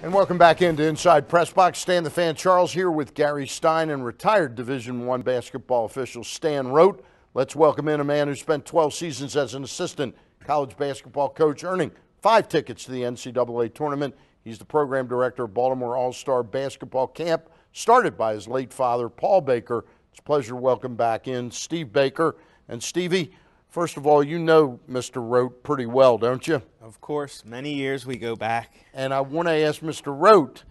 And welcome back into Inside Press Box. Stan the Fan Charles here with Gary Stein and retired Division I basketball official Stan Rote. Let's welcome in a man who spent 12 seasons as an assistant college basketball coach, earning 5 tickets to the NCAA tournament. He's the program director of Baltimore All-Star Basketball Camp, started by his late father, Paul Baker. It's a pleasure to welcome back in Steve Baker. And Stevie, first of all, you know Mr. Rote pretty well, don't you? Of course. Many years we go back. And I want to ask Mr. Rote,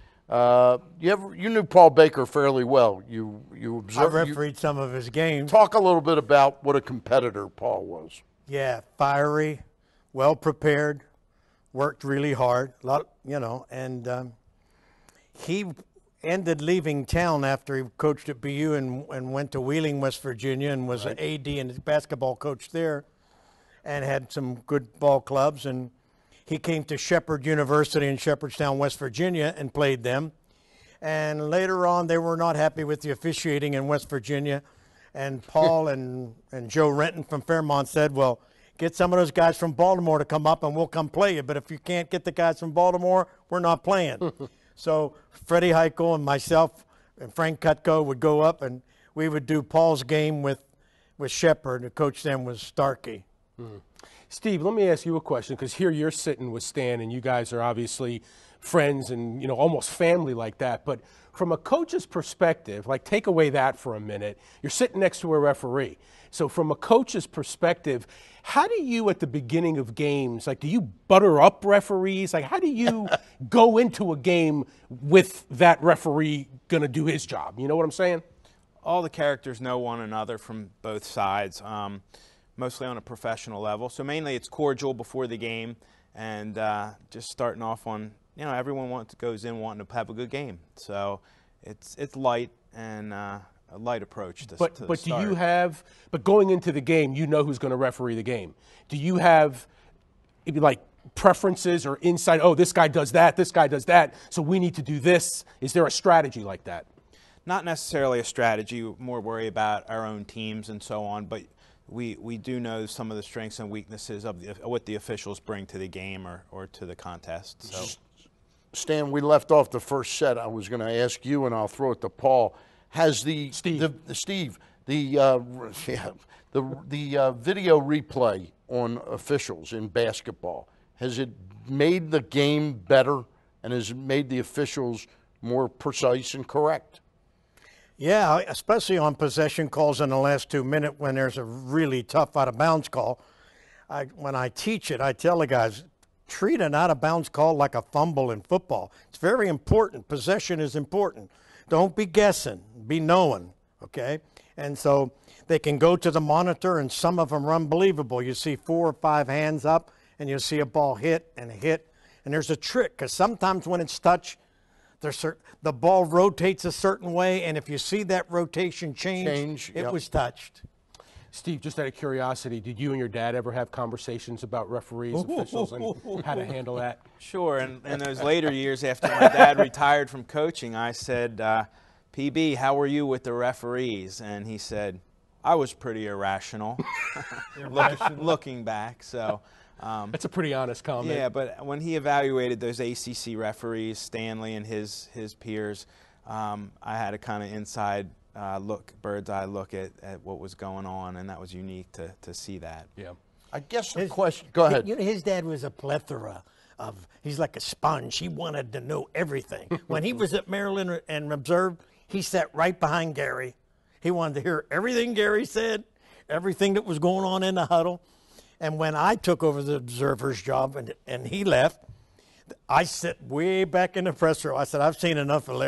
you knew Paul Baker fairly well. You observed. I refereed some of his games. Talk a little bit about what a competitor Paul was. Yeah, fiery, well prepared, worked really hard, and he ended leaving town after he coached at BU and went to Wheeling, West Virginia, and was an AD and basketball coach there, and had some good ball clubs. And he came to Shepherd University in Shepherdstown, West Virginia, and played them. And later on, they were not happy with the officiating in West Virginia. And Paul and Joe Renton from Fairmont said, well, get some of those guys from Baltimore to come up and we'll come play you. But if you can't get the guys from Baltimore, we're not playing. So Freddie Heichel and myself and Frank Cutco would go up, and we would do Paul's game with Shepherd. The coach then was Starkey. Steve, let me ask you a question, because here you're sitting with Stan, and you guys are obviously friends and, almost family like that. But from a coach's perspective, take away that for a minute. You're sitting next to a referee. So from a coach's perspective, how do you, at the beginning of games, do you butter up referees? How do you go into a game with that referee going to do his job? You know what I'm saying? All the characters know one another from both sides, mostly on a professional level. So mainly it's cordial before the game, and just starting off on, everyone goes in wanting to have a good game. So it's light and a light approach to the But start. do you have, but going into the game, you know who's going to referee the game. Do you have preferences or insight? Oh, this guy does that, so we need to do this. Is there a strategy like that? Not necessarily a strategy, more worry about our own teams and so on, but we do know some of the strengths and weaknesses of what the officials bring to the game or to the contest. So, Stan, we left off the first set. I was going to ask you, and I'll throw it to Paul. Has the video replay on officials in basketball, has it made the game better, and has it made the officials more precise and correct? Yeah, especially on possession calls in the last 2 minutes when there's a really tough out-of-bounds call. When I teach it, I tell the guys, treat an out-of-bounds call like a fumble in football. It's very important. Possession is important. Don't be guessing. Be knowing, okay? And so they can go to the monitor, and some of them are unbelievable. You see 4 or 5 hands up, and you'll see a ball hit and a hit. And there's a trick, because sometimes when it's touched, the ball rotates a certain way, and if you see that rotation change, it was touched. Steve, just out of curiosity, did you and your dad ever have conversations about referees, officials, and how to handle that? Sure, and in those later years after my dad retired from coaching, I said, PB, how were you with the referees? And he said, I was pretty irrational, looking back. So that's a pretty honest comment. Yeah, but when he evaluated those ACC referees, Stanley and his peers, I had a kind of inside bird's eye look at what was going on, and that was unique to see that. Yeah. I guess the question, go ahead. His dad was a plethora of, he's like a sponge. He wanted to know everything. When he was at Maryland and observed, he sat right behind Gary. He wanted to hear everything Gary said, everything that was going on in the huddle. And when I took over the observer's job and he left, I sit way back in the press row. I said, I've seen enough of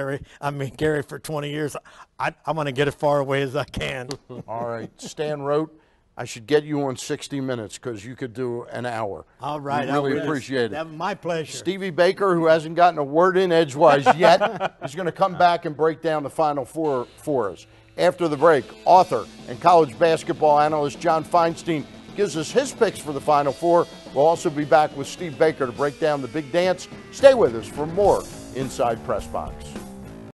Gary for 20 years. I want to get as far away as I can. All right. Stan Rote, I should get you on 60 Minutes because you could do an hour. All right. I really appreciate it. My pleasure. Stevie Baker, who hasn't gotten a word in edgewise yet, is going to come back and break down the Final Four for us. After the break, author and college basketball analyst John Feinstein gives us his picks for the Final Four. We'll also be back with Steve Baker to break down the big dance. Stay with us for more Inside Press Box.